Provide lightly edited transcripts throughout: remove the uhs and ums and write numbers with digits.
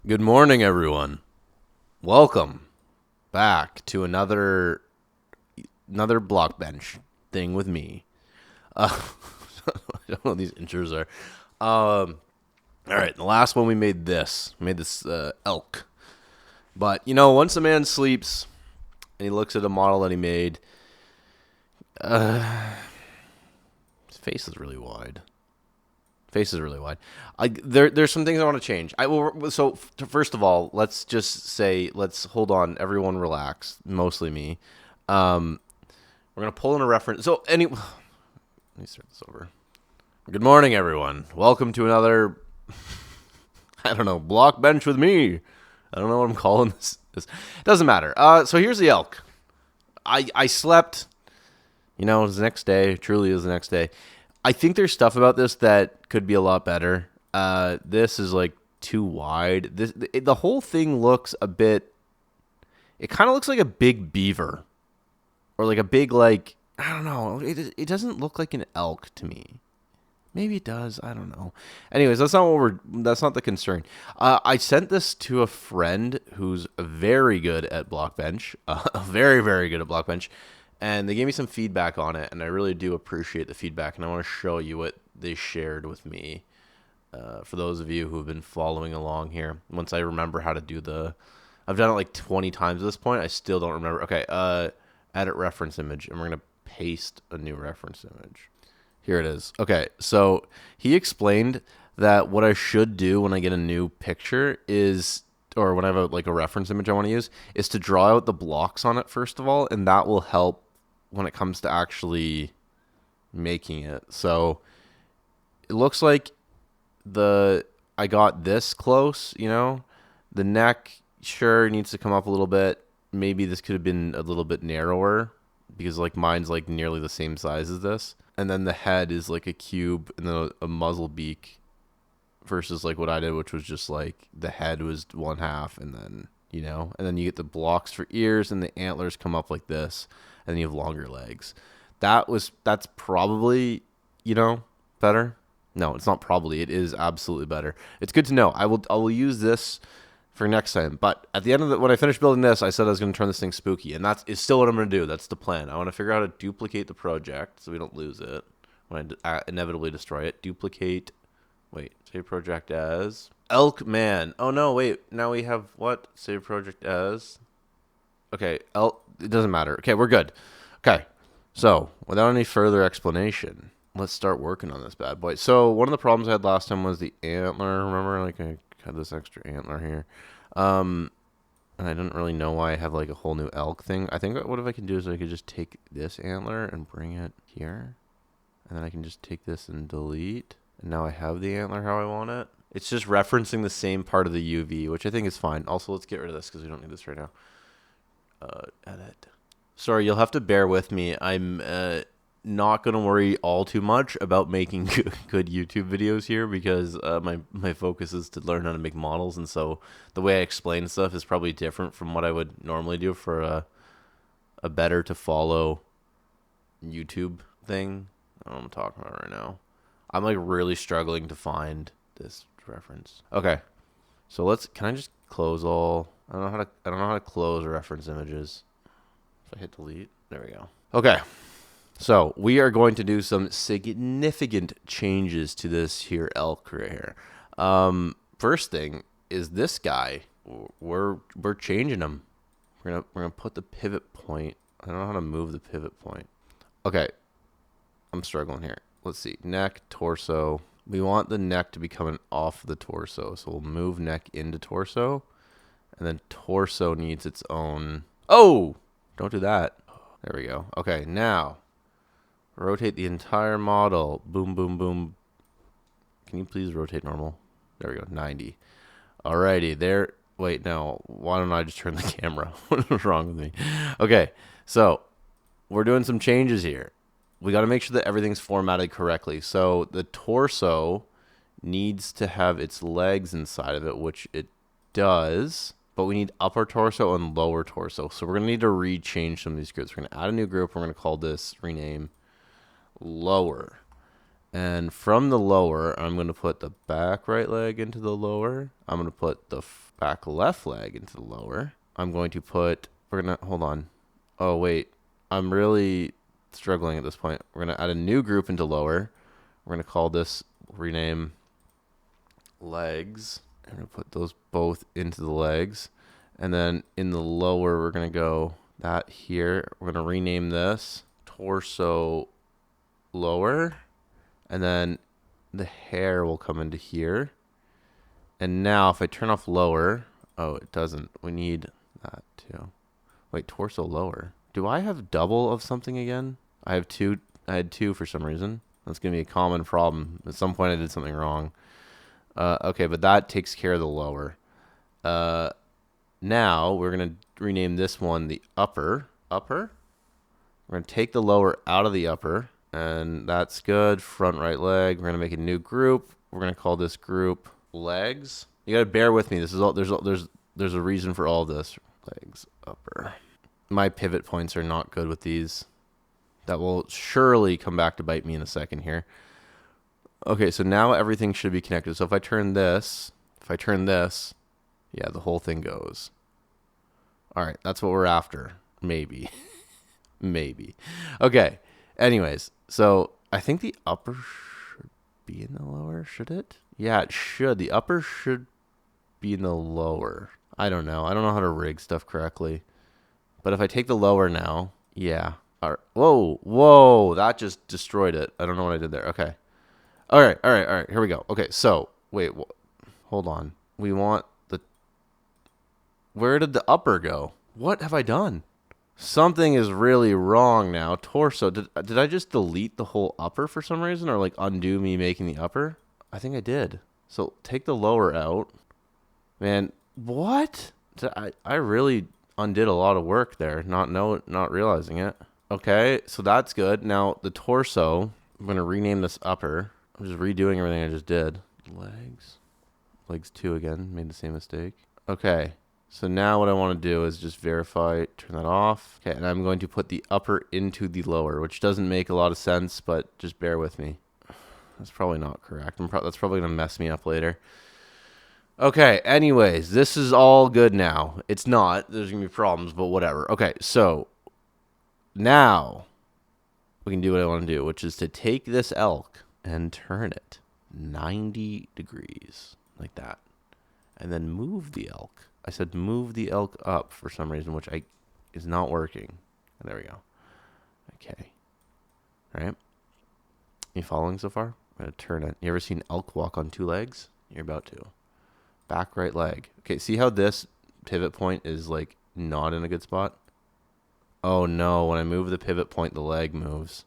Good morning, everyone. Welcome back to another block bench thing with me. I don't know what these intros are. All right, the last one we made this. We made this elk. But once a man sleeps and he looks at a model that he made, his face is really wide. There's some things I want to change. First of all, let's hold on. Everyone relax. Mostly me. We're gonna pull in a reference. Let me start this over. Good morning, everyone. Welcome to another, I don't know, block bench with me. I don't know what I'm calling this. It doesn't matter. So here's the elk. I slept. It was the next day. Truly is the next day. I think there's stuff about this that could be a lot better. This is like too wide. The whole thing looks a bit. It kind of looks like a big beaver, or like a big I don't know. It doesn't look like an elk to me. Maybe it does. I don't know. Anyways, that's not the concern. I sent this to a friend who's very good at Blockbench, very very good at Blockbench, and they gave me some feedback on it, and I really do appreciate the feedback, and I want to show you what they shared with me. For those of you who have been following along here, once I remember how to do I've done it like 20 times at this point. I still don't remember. Okay, edit reference image, and we're going to paste a new reference image. Here it is. Okay, so he explained that what I should do when I get a new picture or when I have a reference image I want to use, is to draw out the blocks on it first of all, and that will help when it comes to actually making it. So it looks like I got this close, the neck sure needs to come up a little bit. Maybe this could have been a little bit narrower because mine's nearly the same size as this. And then the head is like a cube and then a muzzle beak versus what I did, which was just the head was one half and then, and then you get the blocks for ears and the antlers come up like this and then you have longer legs. That's probably, better. No, it's not probably. It is absolutely better. It's good to know. I will use this for next time. But at the end of when I finished building this, I said I was going to turn this thing spooky, and that is still what I'm going to do. That's the plan. I want to figure out how to duplicate the project so we don't lose it when I inevitably destroy it. Duplicate. Wait, save project as Elk Man. Oh no, wait. Now we have what? Save project as. Okay, It doesn't matter. Okay, we're good. Okay, so without any further explanation, let's start working on this bad boy. So one of the problems I had last time was the antler. Remember, I had this extra antler here. And I didn't really know why I have a whole new elk thing. I think what if I can do is I could just take this antler and bring it here. And then I can just take this and delete. And now I have the antler how I want it. It's just referencing the same part of the UV, which I think is fine. Also, let's get rid of this because we don't need this right now. Edit. Sorry, you'll have to bear with me. I'm not going to worry all too much about making good YouTube videos here because my focus is to learn how to make models, and so the way I explain stuff is probably different from what I would normally do for a better to follow YouTube thing. I don't know what I'm talking about right now. I'm really struggling to find this reference. Okay, so can I just close all? I don't know how to close reference images. If I hit delete, there we go. Okay. So we are going to do some significant changes to this here elk right here. First thing is this guy. We're changing him. We're gonna put the pivot point. I don't know how to move the pivot point. Okay, I'm struggling here. Let's see. Neck, torso. We want the neck to be coming off the torso, so we'll move neck into torso, and then torso needs its own. Oh, don't do that. There we go. Okay, now. Rotate the entire model. Boom, boom, boom. Can you please rotate normal? There we go. 90. Alrighty. There. Wait, no. Why don't I just turn the camera? What is wrong with me? Okay. So, we're doing some changes here. We got to make sure that everything's formatted correctly. So, the torso needs to have its legs inside of it, which it does. But we need upper torso and lower torso. So, we're going to need to rechange some of these groups. We're going to add a new group. We're going to call this rename lower, And from the lower, I'm going to put the back right leg into the lower. I'm going to put the back left leg into the lower. I'm going to put, we're going to, hold on. Oh, wait. I'm really struggling at this point. We're going to add a new group into lower. We're going to call this, rename legs. I'm going to put those both into the legs. And then in the lower, we're going to go that here. We're going to rename this torso lower. And then the hair will come into here. And now if I turn off lower, oh, it doesn't. We need that too. Wait, torso lower. Do I have double of something again? I have two. I had two for some reason. That's going to be a common problem. At some point I did something wrong. Okay, but that takes care of the lower. Now we're going to rename this one the upper. Upper. We're going to take the lower out of the upper. And that's good. Front right leg. We're going to make a new group. We're going to call this group legs. You got to bear with me. This is all there's a reason for all this. Legs upper. My pivot points are not good with these. That will surely come back to bite me in a second here. Okay, so now everything should be connected. So if I turn this, yeah, the whole thing goes. All right, that's what we're after. Maybe. Maybe. Okay. Anyways, so I think the upper should be in the lower, should it? Yeah, it should. The upper should be in the lower. I don't know. I don't know how to rig stuff correctly. But if I take the lower now, yeah. All right. Whoa, that just destroyed it. I don't know what I did there. Okay. All right. Here we go. Okay, so, wait, hold on. We want the... Where did the upper go? What have I done? Something is really wrong now. Torso. Did I just delete the whole upper for some reason, or like undo me making the upper? I think I did. So take the lower out. Man, what? I really undid a lot of work there, not realizing it. Okay, so that's good. Now the torso, I'm gonna rename this upper. I'm just redoing everything I just did. Legs 2 again. Made the same mistake. Okay. So now what I want to do is just verify, turn that off. Okay, and I'm going to put the upper into the lower, which doesn't make a lot of sense, but just bear with me. That's probably not correct. That's probably going to mess me up later. Okay, anyways, this is all good now. It's not. There's going to be problems, but whatever. Okay, so now we can do what I want to do, which is to take this elk and turn it 90 degrees like that, and then move the elk. I said move the elk up for some reason, which is not working. There we go. Okay. All right. You following so far? I'm going to turn it. You ever seen elk walk on 2 legs? You're about to. Back right leg. Okay, see how this pivot point is like not in a good spot? Oh no, when I move the pivot point, the leg moves.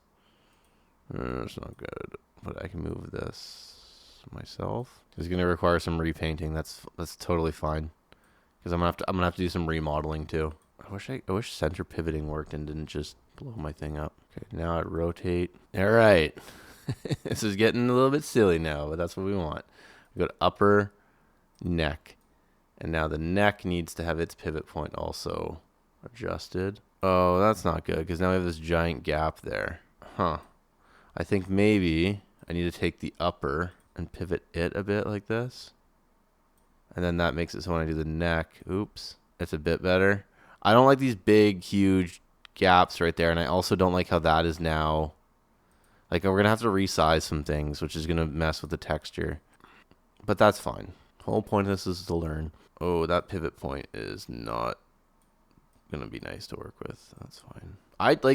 That's not good. But I can move this myself. It's going to require some repainting. That's totally fine. Because I'm gonna have to do some remodeling too. I wish center pivoting worked and didn't just blow my thing up. Okay, now I rotate. All right, this is getting a little bit silly now, but that's what we want. We go to upper neck, and now the neck needs to have its pivot point also adjusted. Oh, that's not good because now we have this giant gap there. Huh. I think maybe I need to take the upper and pivot it a bit like this. And then that makes it so when I do the neck, oops, it's a bit better. I don't like these big, huge gaps right there. And I also don't like how that is now. Like, we're going to have to resize some things, which is going to mess with the texture. But that's fine. The whole point of this is to learn. Oh, that pivot point is not going to be nice to work with. That's fine.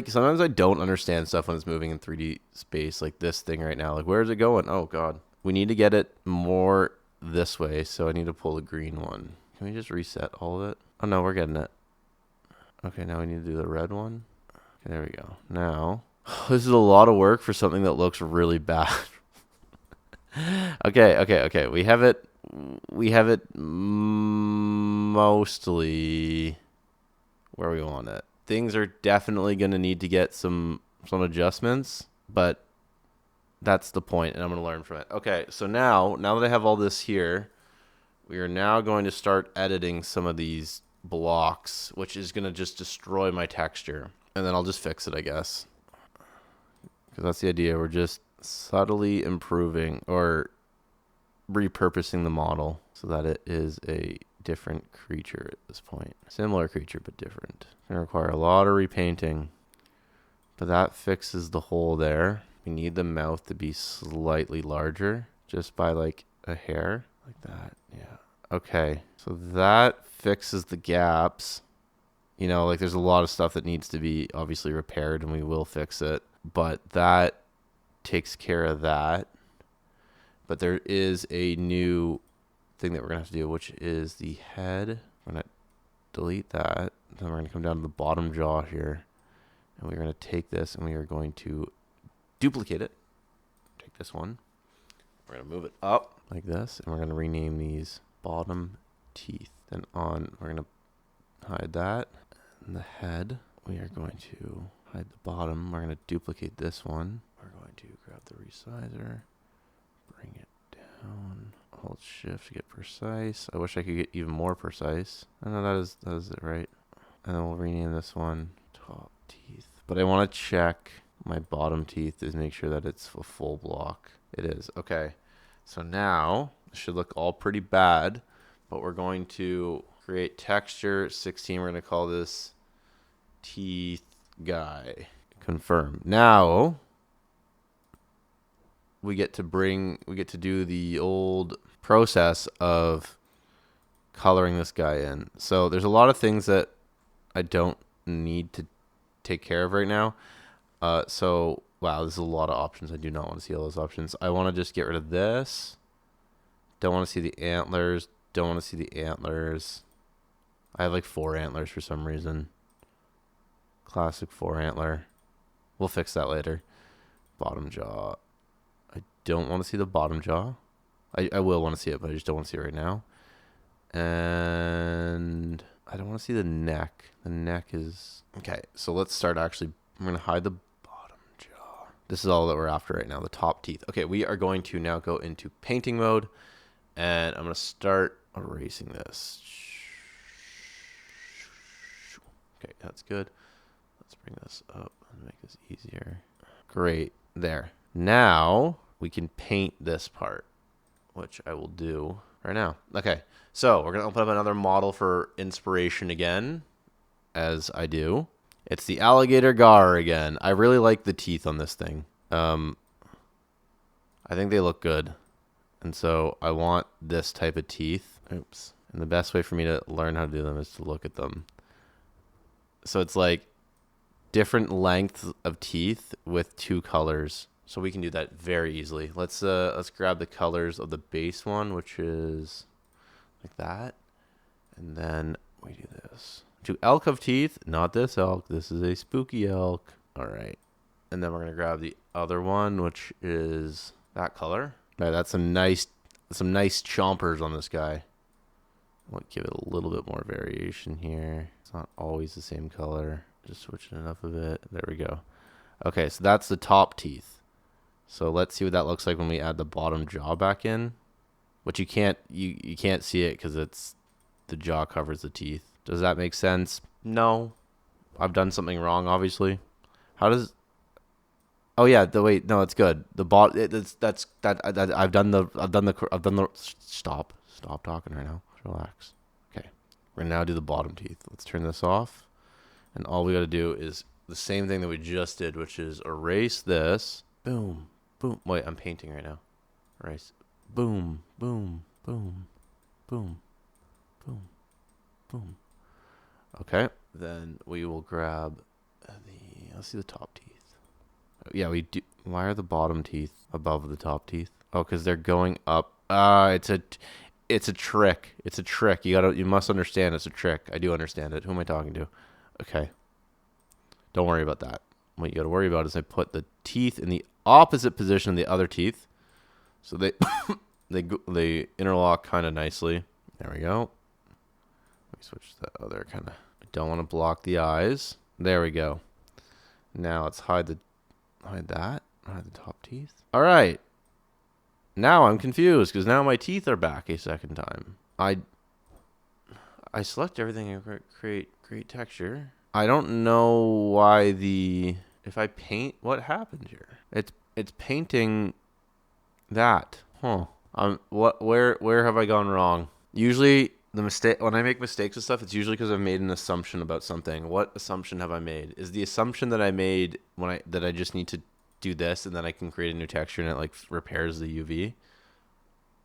Sometimes I don't understand stuff when it's moving in 3D space, like this thing right now. Like, where is it going? Oh, God. We need to get it more this way, so I need to pull the green one. Can we just reset all of it? Oh no, we're getting it. Okay, now we need to do the red one. Okay, there we go. Now, this is a lot of work for something that looks really bad. Okay. We have it mostly where we want it. Things are definitely going to need to get some adjustments, but that's the point, and I'm going to learn from it. Okay, so now that I have all this here, we are now going to start editing some of these blocks, which is going to just destroy my texture. And then I'll just fix it, I guess. Because that's the idea. We're just subtly improving or repurposing the model so that it is a different creature at this point. Similar creature, but different. Gonna require a lot of repainting, but that fixes the hole there. We need the mouth to be slightly larger, just by like a hair, like that. Yeah. Okay, so that fixes the gaps. You know, like there's a lot of stuff that needs to be obviously repaired, and we will fix it, but that takes care of that. But there is a new thing that we're gonna have to do, which is the head. We're gonna delete that. Then we're gonna come down to the bottom jaw here, and we're gonna take this and we are going to duplicate it. Take this one. We're gonna move it up like this, and we're gonna rename these bottom teeth. Then on, we're gonna hide that. And the head, we are going to hide the bottom. We're gonna duplicate this one. We're going to grab the resizer, bring it down, hold shift to get precise. I wish I could get even more precise. I know that is it, right? And then we'll rename this one top teeth. But I want to check my bottom teeth to make sure that it's a full block. It is. Okay. So now it should look all pretty bad, but we're going to create texture 16. We're going to call this teeth guy. Confirm. Now we get to do the old process of coloring this guy in. So there's a lot of things that I don't need to take care of right now. So wow, there's a lot of options. I do not want to see all those options. I want to just get rid of this. Don't want to see the antlers. Don't want to see the antlers. I have like 4 antlers for some reason. Classic 4 antler. We'll fix that later. Bottom jaw. I don't want to see the bottom jaw. I will want to see it, but I just don't want to see it right now. And I don't want to see the neck. The neck is... Okay, so let's start actually... I'm going to hide the bottom jaw. This is all that we're after right now, the top teeth. Okay, we are going to now go into painting mode. And I'm going to start erasing this. Okay, that's good. Let's bring this up and make this easier. Great, there. Now we can paint this part, which I will do right now. Okay, so we're going to open up another model for inspiration again, as I do. It's the alligator gar again. I really like the teeth on this thing. I think they look good. And so I want this type of teeth. Oops. And the best way for me to learn how to do them is to look at them. So it's like different lengths of teeth with 2 colors. So we can do that very easily. Let's grab the colors of the base one, which is like that. And then we do this. 2 elk of teeth, not this elk. This is a spooky elk. All right. And then we're going to grab the other one, which is that color. All right, that's some nice chompers on this guy. I'll give it a little bit more variation here. It's not always the same color. Just switching it up a bit. There we go. Okay, so that's the top teeth. So let's see what that looks like when we add the bottom jaw back in. But you can't see it because it's the jaw covers the teeth. Does that make sense? No. I've done something wrong, obviously. How does... Oh yeah, wait, no, it's good. The I've done the stop talking right now. Relax. Okay. We're gonna now do the bottom teeth. Let's turn this off. And all we gotta do is the same thing that we just did, which is erase this. Boom. Boom. Wait, I'm painting right now. Erase. Boom. Boom. Boom. Boom. Boom. Boom. Okay. Then we will grab let's see the top teeth. Yeah, we do. Why are the bottom teeth above the top teeth? Oh, because they're going up. It's a trick. It's a trick. You must understand it's a trick. I do understand it. Who am I talking to? Okay. Don't worry about that. What you got to worry about is I put the teeth in the opposite position of the other teeth, so they they interlock kind of nicely. There we go. Let me switch to the other kind of. I don't want to block the eyes. There we go. Now let's hide the top teeth. All right. Now I'm confused because now my teeth are back a second time. I select everything and create texture. I don't know why if I paint, what happened here? It's It's painting that. Huh. Where have I gone wrong? Usually the mistake when I make mistakes with stuff, it's usually because I've made an assumption about something. What assumption have I made? Is the assumption that I made that I just need to do this and then I can create a new texture and it like repairs the UV?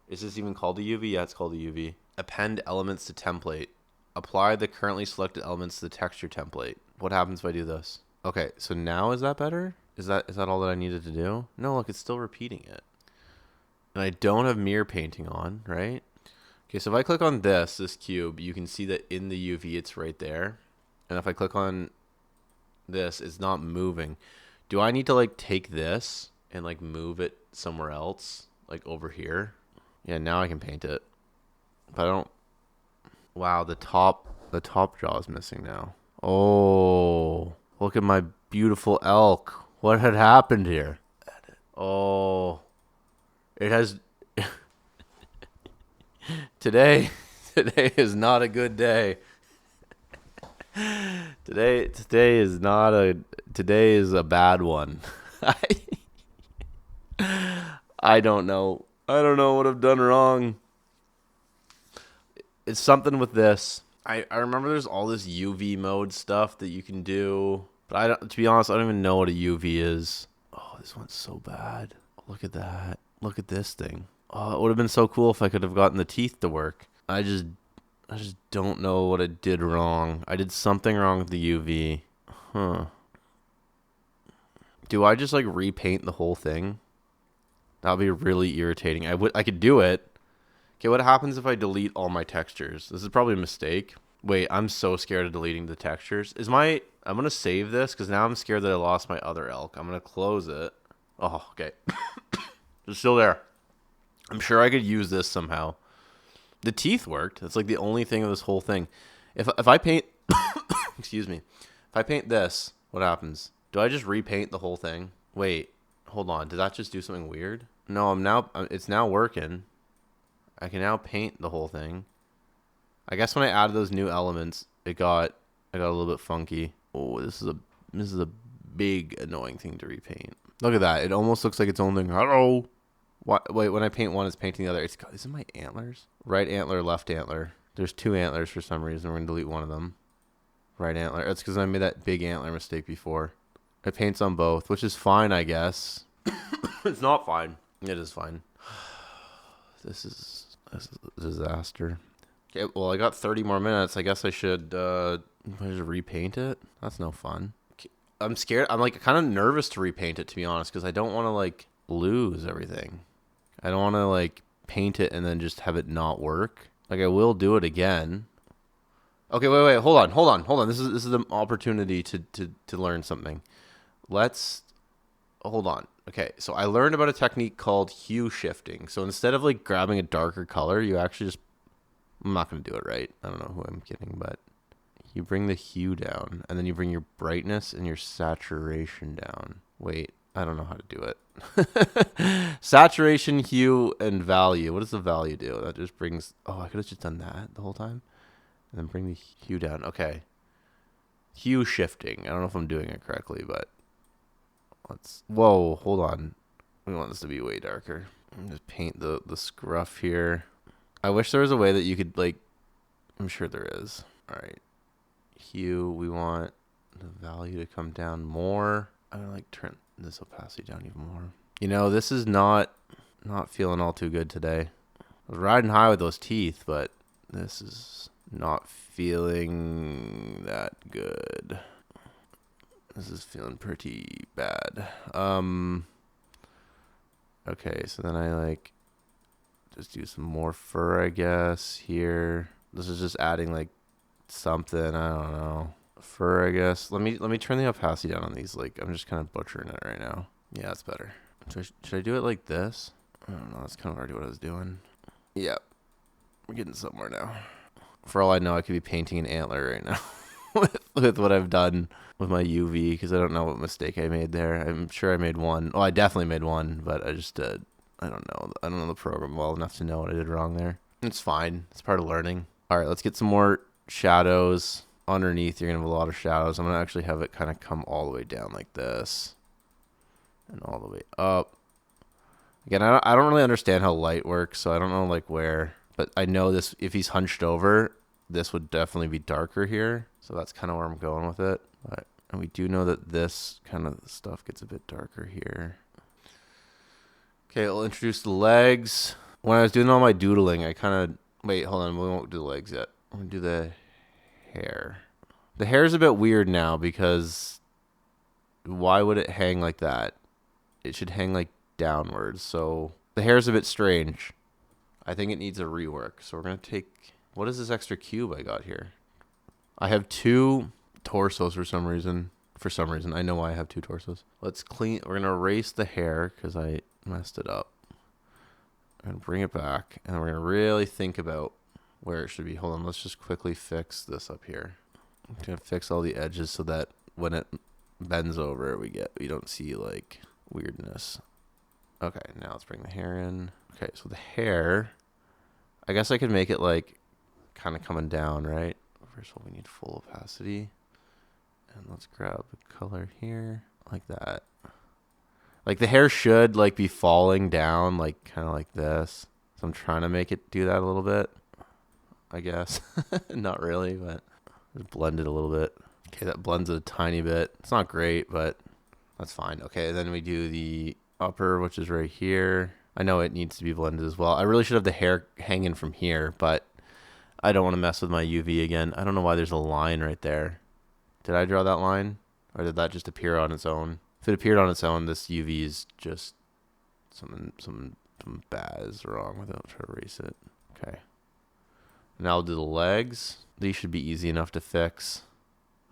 Is this even called a UV? Yeah, it's called a UV. Append elements to template. Apply the currently selected elements to the texture template. What happens if I do this? Okay, so now is that better? Is that all that I needed to do? No, look, it's still repeating it. And I don't have mirror painting on, right? Okay, so if I click on this cube, you can see that in the UV it's right there. And if I click on this, it's not moving. Do I need to like take this and like move it somewhere else? Like over here? Yeah, now I can paint it. But I don't. Wow, the top jaw is missing now. Oh, look at my beautiful elk. What had happened here? Oh, it has. Today is not a good day. Today is a bad one. I don't know. I don't know what I've done wrong. It's something with this. I remember there's all this UV mode stuff that you can do, but I don't. To be honest, I don't even know what a UV is. Oh, this one's so bad. Look at that. Look at this thing. Oh, it would have been so cool if I could have gotten the teeth to work. I just don't know what I did wrong. I did something wrong with the UV. Huh. Do I just like repaint the whole thing? That would be really irritating. I could do it. Okay, what happens if I delete all my textures? This is probably a mistake. Wait, I'm so scared of deleting the textures. I'm going to save this because now I'm scared that I lost my other elk. I'm going to close it. Oh, okay. It's still there. I'm sure I could use this somehow. The teeth worked. That's like the only thing of this whole thing. If I paint, excuse me, if I paint this, what happens? Do I just repaint the whole thing? Wait, hold on. Did that just do something weird? No, it's now working. I can now paint the whole thing. I guess when I added those new elements, I got a little bit funky. Oh, this is a big annoying thing to repaint. Look at that. It almost looks like its own thing. Hello. Wait, when I paint one, it's painting the other. Is it my antlers? Right antler, left antler. There's two antlers for some reason. We're going to delete one of them. Right antler. That's because I made that big antler mistake before. It paints on both, which is fine, I guess. It's not fine. It is fine. This is a disaster. Okay, well, I got 30 more minutes. I guess I should just repaint it. That's no fun. I'm scared. I'm like kind of nervous to repaint it, to be honest, because I don't want to like lose everything. I don't want to like paint it and then just have it not work. Like I will do it again. Okay, wait, hold on. This is the opportunity to learn something. Let's hold on. Okay, so I learned about a technique called hue shifting. So instead of like grabbing a darker color, you actually just, I'm not going to do it right. I don't know who I'm kidding, but you bring the hue down and then you bring your brightness and your saturation down. Wait, I don't know how to do it. Saturation, hue, and value. What does the value do? That just brings, oh, I could have just done that the whole time. And then bring the hue down. Okay. Hue shifting. I don't know if I'm doing it correctly, but whoa, hold on. We want this to be way darker. Just paint the scruff here. I wish there was a way that you could like, I'm sure there is. All right. Hue, we want the value to come down more. I'm gonna like turn this opacity down even more. You know, this is not feeling all too good today. I was riding high with those teeth, but this is not feeling that good. This is feeling pretty bad. Okay, so then I like just do some more fur, I guess, here. This is just adding like something, I don't know. Fur, I guess. Let me turn the opacity down on these. Like I'm just kind of butchering it right now. Yeah, that's better. Should I do it like this? I don't know. That's kind of already what I was doing. Yep. We're getting somewhere now. For all I know, I could be painting an antler right now with what I've done with my UV because I don't know what mistake I made there. I'm sure I made one. Oh, I definitely made one, but I just I don't know. I don't know the program well enough to know what I did wrong there. It's fine. It's part of learning. All right, let's get some more shadows. Underneath, you're going to have a lot of shadows. I'm going to actually have it kind of come all the way down like this. and all the way up. Again, I don't really understand how light works, so I don't know like where. But I know this, if he's hunched over, this would definitely be darker here. So that's kind of where I'm going with it. But, and we do know that this kind of stuff gets a bit darker here. Okay, I'll introduce the legs. When I was doing all my doodling, I kind of... Wait, hold on. We won't do the legs yet. I'm going to do the hair. The hair is a bit weird now because why would it hang like that? It should hang like downwards. So the hair is a bit strange. I think it needs a rework. So we're going to take... What is this extra cube I got here? I have 2 torsos for some reason. For some reason. I know why I have 2 torsos. Let's clean... We're going to erase the hair because I messed it up. I'm going to bring it back. And we're going to really think about where it should be. Hold on. Let's just quickly fix this up here. I'm going to fix all the edges so that when it bends over, we don't see like weirdness. Okay, now let's bring the hair in. Okay, so the hair, I guess I could make it like kind of coming down, right? First of all, we need full opacity. And let's grab the color here like that. Like the hair should like be falling down like kind of like this. So I'm trying to make it do that a little bit, I guess. Not really, but just blend it a little bit. Okay, that blends it a tiny bit. It's not great, but that's fine. Okay, then we do the upper, which is right here. I know it needs to be blended as well. I really should have the hair hanging from here, but I don't want to mess with my UV again. I don't know why there's a line right there. Did I draw that line? Or did that just appear on its own? If it appeared on its own, this UV is just something bad is wrong with it. I'll try to erase it. Okay. Now I'll do the legs. These should be easy enough to fix.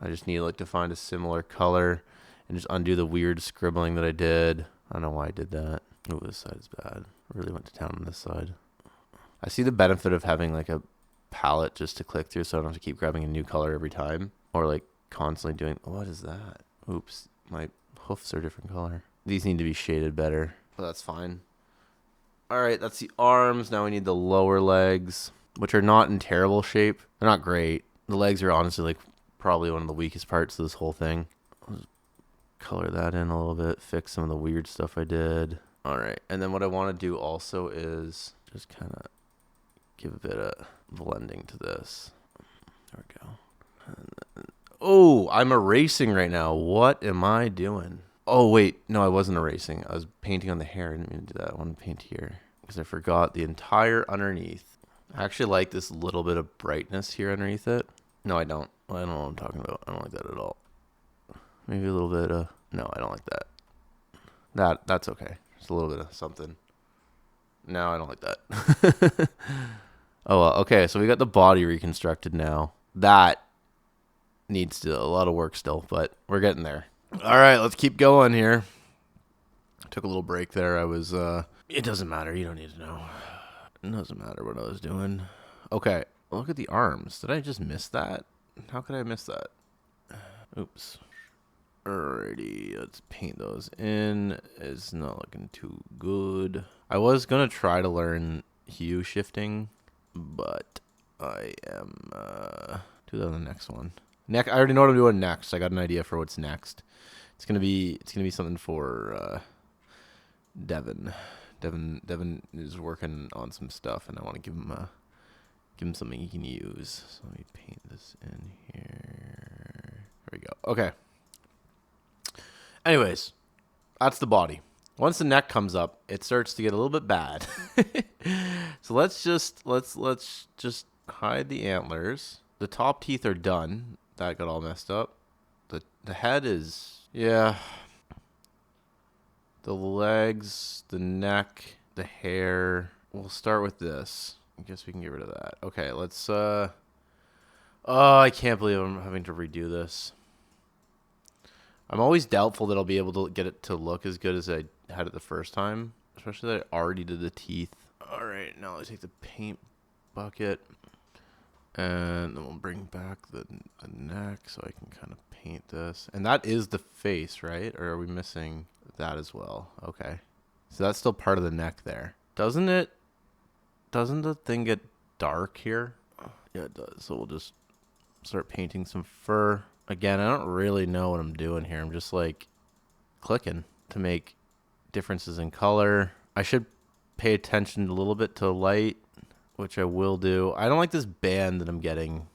I just need like to find a similar color and just undo the weird scribbling that I did. I don't know why I did that. Oh, this side is bad. I really went to town on this side. I see the benefit of having like a palette just to click through so I don't have to keep grabbing a new color every time. Or like constantly doing... What is that? Oops. My hoofs are a different color. These need to be shaded better. But that's fine. Alright, that's the arms. Now we need the lower legs, which are not in terrible shape. They're not great. The legs are honestly like probably one of the weakest parts of this whole thing. I'll just color that in a little bit. Fix some of the weird stuff I did. Alright, and then what I want to do also is just kind of give a bit of blending to this. There we go. Oh, I'm erasing right now. What am I doing? Oh, wait. No, I wasn't erasing. I was painting on the hair. I didn't mean to do that. I want to paint here because I forgot the entire underneath. I actually like this little bit of brightness here underneath it. No, I don't. I don't know what I'm talking about. I don't like that at all. Maybe a little bit of... No, I don't like that. That's okay. Just a little bit of something. No, I don't like that. Oh, well. Okay, so we got the body reconstructed now. That needs a lot of work still, but we're getting there. All right, let's keep going here. I took a little break there. I was... It doesn't matter. You don't need to know. It doesn't matter what I was doing. Okay, look at the arms. Did I just miss that? How could I miss that? Oops. Alrighty, let's paint those in. It's not looking too good. I was going to try to learn hue shifting, but I am... do that on the next one. I already know what I'm doing next. I got an idea for what's next. It's gonna be something for Devin. Devin is working on some stuff, and I want to give him something he can use. So let me paint this in here. There we go. Okay. Anyways, that's the body. Once the neck comes up, it starts to get a little bit bad. So let's just hide the antlers. The top teeth are done. That got all messed up. The head is, yeah. The legs, the neck, the hair. We'll start with this. I guess we can get rid of that. Okay, let's, oh, I can't believe I'm having to redo this. I'm always doubtful that I'll be able to get it to look as good as I had it the first time. Especially that I already did the teeth. Alright, now let's take the paint bucket. And then we'll bring back the neck so I can kind of paint this. And that is the face, right? Or are we missing that as well? Okay. So that's still part of the neck there. Doesn't the thing get dark here? Yeah, it does. So we'll just start painting some fur. Again, I don't really know what I'm doing here. I'm just like clicking to make differences in color. I should pay attention a little bit to light, which I will do. I don't like this band that I'm getting.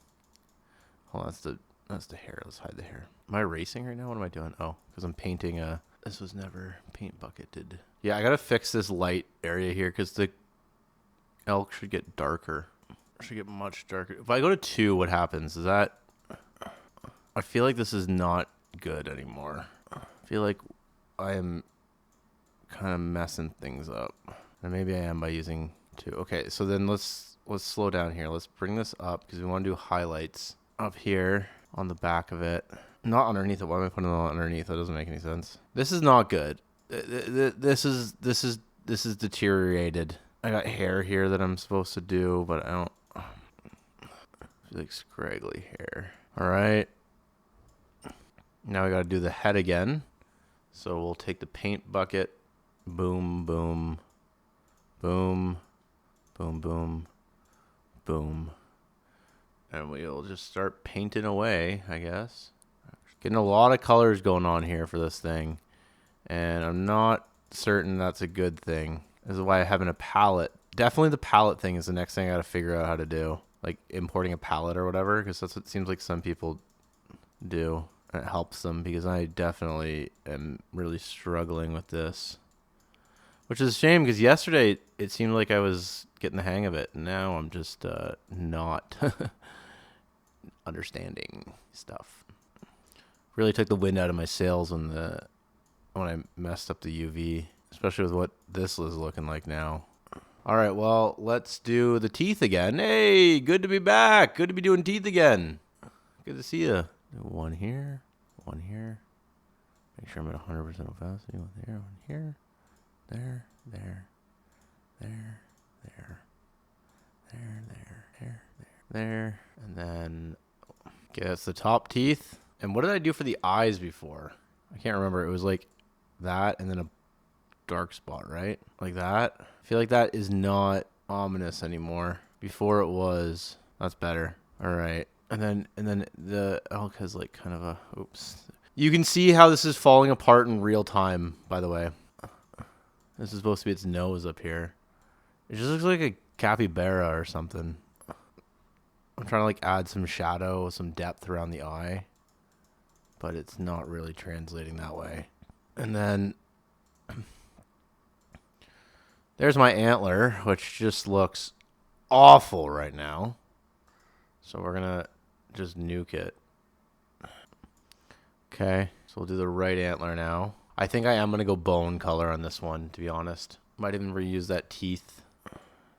Oh, that's the hair. Let's hide the hair. Am I erasing right now? What am I doing? Oh, because I'm painting this was never paint bucketed. Yeah, I gotta fix this light area here because the elk should get darker. Should get much darker. If I go to 2, what happens? Is that... I feel like this is not good anymore. I feel like I am kind of messing things up. And maybe I am by using 2. Okay, so then let's slow down here. Let's bring this up because we want to do highlights up here on the back of it. Not underneath it. Why am I putting it underneath? That doesn't make any sense. This is not good. This is deteriorated. I got hair here that I'm supposed to do, but I don't... like scraggly hair. All right. Now we got to do the head again. So we'll take the paint bucket. Boom, boom, boom, boom, boom, boom. And we'll just start painting away, I guess. Getting a lot of colors going on here for this thing. And I'm not certain that's a good thing. This is why having a palette. Definitely the palette thing is the next thing I got to figure out how to do. Like importing a palette or whatever, because that's what it seems like some people do. And it helps them because I definitely am really struggling with this. Which is a shame because yesterday it seemed like I was getting the hang of it. And now I'm just not understanding stuff. Really took the wind out of my sails when I messed up the UV. Especially with what this is looking like now. All right, well, let's do the teeth again. Hey, good to be back. Good to be doing teeth again. Good to see you. One here, one here. Make sure I'm at 100% opacity. One there, one here. There, there, there, there, there, there, there. And then, okay, that's the top teeth. And what did I do for the eyes before? I can't remember. It was like that and then a dark spot, right? Like that. I feel like that is not ominous anymore. Before it was. That's better. All right. And then the elk has like kind of a oops. You can see how this is falling apart in real time, by the way. This is supposed to be its nose up here. It just looks like a capybara or something. I'm trying to like add some shadow, some depth around the eye, but it's not really translating that way. And then there's my antler, which just looks awful right now. So we're going to just nuke it. Okay, so we'll do the right antler now. I think I am going to go bone color on this one, to be honest. Might even reuse that teeth.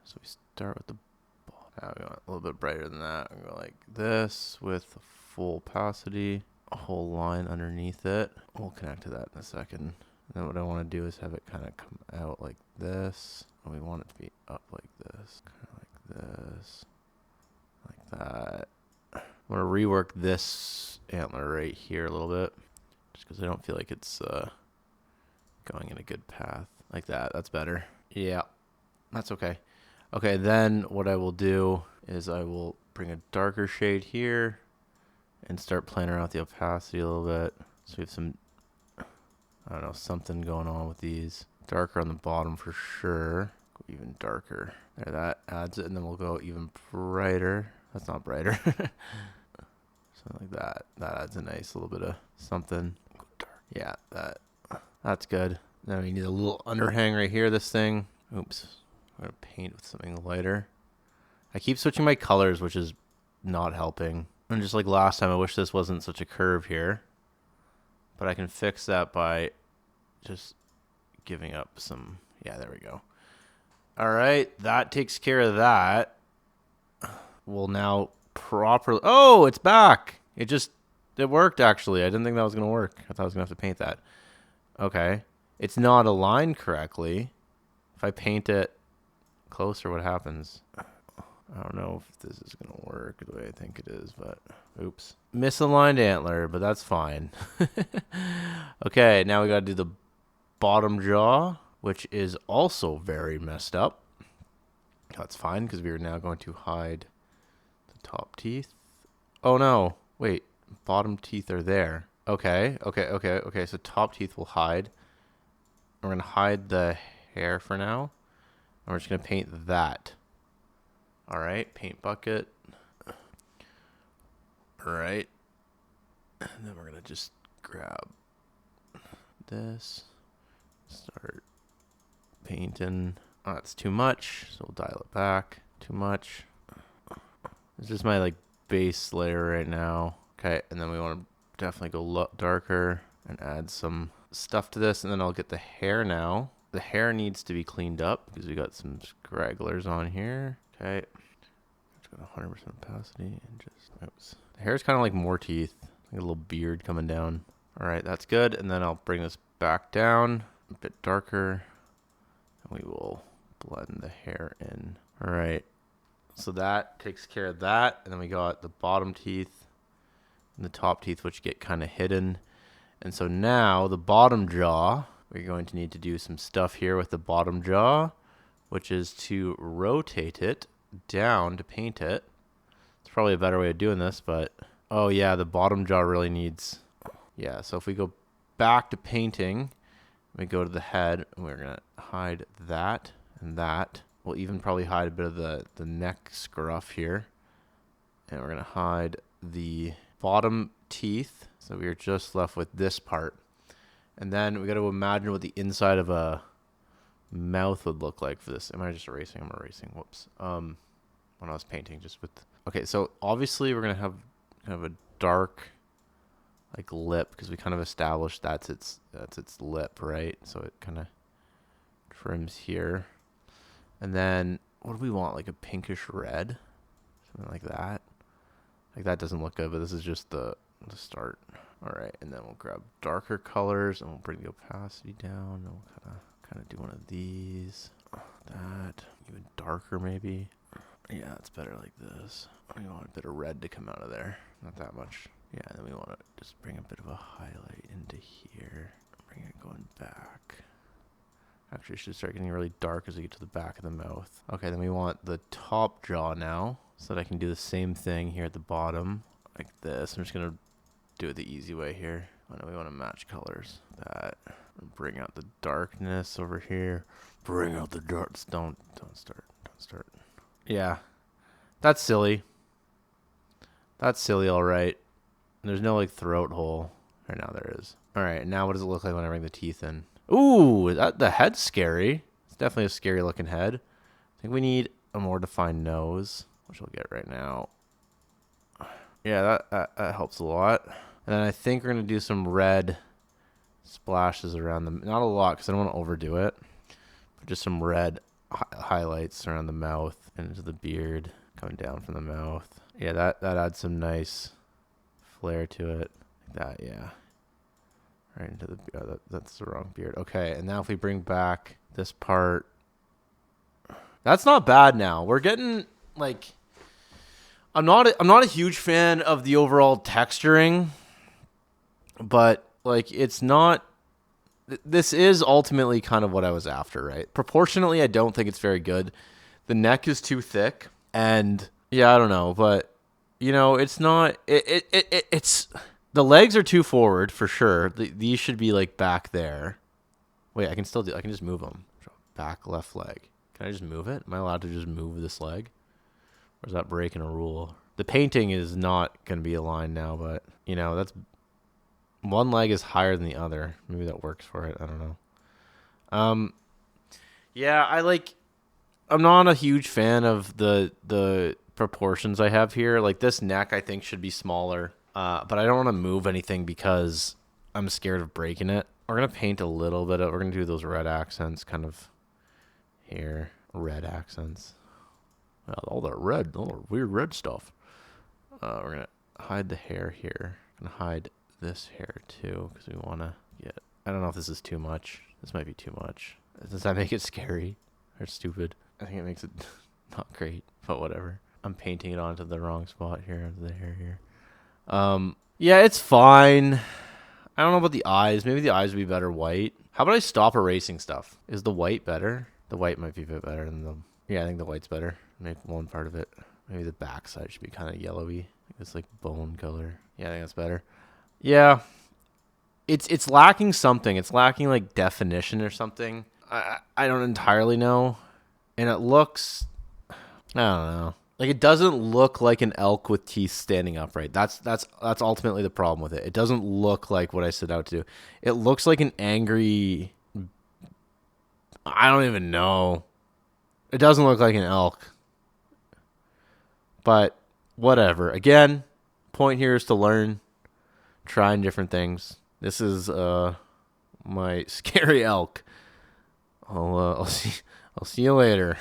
So we start with the bottom. We want a little bit brighter than that. We go like this with full opacity. A whole line underneath it. We'll connect to that in a second. Then what I want to do is have it kind of come out like this. And we want it to be up like this. Kind of like this. Like that. I'm going to rework this antler right here a little bit. Just because I don't feel like it's going in a good path. Like that. That's better. Yeah. That's okay. Okay, then what I will do is I will bring a darker shade here. And start playing around with the opacity a little bit. So we have some, I don't know, something going on with these. Darker on the bottom for sure. Go even darker. There, that adds it. And then we'll go even brighter. That's not brighter. Something like that. That adds a nice little bit of something. Go dark. Yeah, that's good. Then we need a little underhang right here, this thing. Oops. I'm going to paint with something lighter. I keep switching my colors, which is not helping. And just like last time, I wish this wasn't such a curve here. But I can fix that by just giving up some... Yeah, there we go. All right, that takes care of that. We'll now properly... Oh, it's back! It worked, actually. I didn't think that was going to work. I thought I was going to have to paint that. Okay. It's not aligned correctly. If I paint it closer, what happens? I don't know if this is going to work the way I think it is, but oops. Misaligned antler, but that's fine. Okay, now we got to do the bottom jaw, which is also very messed up. That's fine because we are now going to hide the top teeth. Oh no, wait, bottom teeth are there. Okay, so top teeth will hide. We're going to hide the hair for now. And we're just going to paint that. All right, paint bucket. All right. And then we're going to just grab this. Start painting. Oh, that's too much, so we'll dial it back. Too much. This is my like base layer right now. Okay, and then we want to definitely go darker and add some stuff to this, and then I'll get the hair now. The hair needs to be cleaned up because we got some scragglers on here. Okay, just got 100% opacity and just oops. The hair is kind of like more teeth, like a little beard coming down. All right, that's good, and then I'll bring this back down a bit darker, and we will blend the hair in. All right, so that takes care of that, and then we got the bottom teeth and the top teeth, which get kind of hidden. And so now the bottom jaw, we're going to need to do some stuff here with the bottom jaw, which is to rotate it down to paint it. It's probably a better way of doing this, but oh yeah, the bottom jaw really needs, yeah. So if we go back to painting, we go to the head, and we're gonna hide that and that. We'll even probably hide a bit of the neck scruff here, and we're gonna hide the bottom teeth. So we are just left with this part. And then we got to imagine what the inside of a mouth would look like for this. Am I just erasing? I'm erasing. Whoops. When I was painting just with... Okay, so obviously we're going to have kind of a dark like lip because we kind of established that's its lip, right? So it kind of trims here. And then what do we want? Like a pinkish red? Something like that. Like that doesn't look good, but this is just the start. All right, and then we'll grab darker colors and we'll bring the opacity down. And we'll kind of do one of these, that, even darker maybe. Yeah, it's better like this. We want a bit of red to come out of there, not that much. Yeah, and then we want to just bring a bit of a highlight into here. Bring it going back. Actually, it should start getting really dark as we get to the back of the mouth. Okay, then we want the top jaw now, so that I can do the same thing here at the bottom, like this. I'm just gonna do it the easy way here. I know we want to match colors. That. Bring out the darkness over here. Bring out the darks. Don't start. Don't start. Yeah, that's silly. That's silly, all right. There's no like throat hole. Right now there is. All right, now what does it look like when I bring the teeth in? Ooh, the head's scary. It's definitely a scary looking head. I think we need a more defined nose, which we'll get right now. Yeah, that helps a lot. And then I think we're going to do some red splashes around them. Not a lot because I don't want to overdo it. But just some red highlights around the mouth and into the beard coming down from the mouth. Yeah, that adds some nice flair to it. Like that, yeah. Right into the that's the wrong beard. Okay, and now if we bring back this part, that's not bad now. We're getting like I'm not a huge fan of the overall texturing, but like it's not this is ultimately kind of what I was after, right? Proportionately, I don't think it's very good. The neck is too thick, and yeah, I don't know, but you know, it's not it's the legs are too forward for sure. These should be like back there. Wait, I can just move them. Back left leg. Can I just move it? Am I allowed to just move this leg? Or is that breaking a rule? The painting is not going to be aligned now, but you know, that's one leg is higher than the other. Maybe that works for it. I don't know. Yeah, I'm not a huge fan of the proportions I have here. Like this neck I think should be smaller. But I don't want to move anything because I'm scared of breaking it. We're going to paint a little bit we're going to do those red accents kind of here. Red accents. Well, all that weird red stuff. We're going to hide the hair here. We're going to hide this hair too because we want to get... I don't know if this is too much. This might be too much. Does that make it scary or stupid? I think it makes it not great, but whatever. I'm painting it onto the wrong spot here, onto the hair here. Yeah, it's fine. I don't know about the eyes. Maybe the eyes would be better white. How about I stop erasing stuff? Is the white better? The white might be a bit better than the... Yeah, I think the white's better. Maybe one part of it. Maybe the back side should be kind of yellowy. It's like bone color. Yeah, I think that's better. Yeah. it's lacking something. It's lacking like definition or something. I don't entirely know, and it looks, I don't know. Like it doesn't look like an elk with teeth standing upright. That's ultimately the problem with it. It doesn't look like what I set out to do. It looks like an angry. I don't even know. It doesn't look like an elk, but whatever. Again, point here is to learn, trying different things. This is my scary elk. I'll see you later.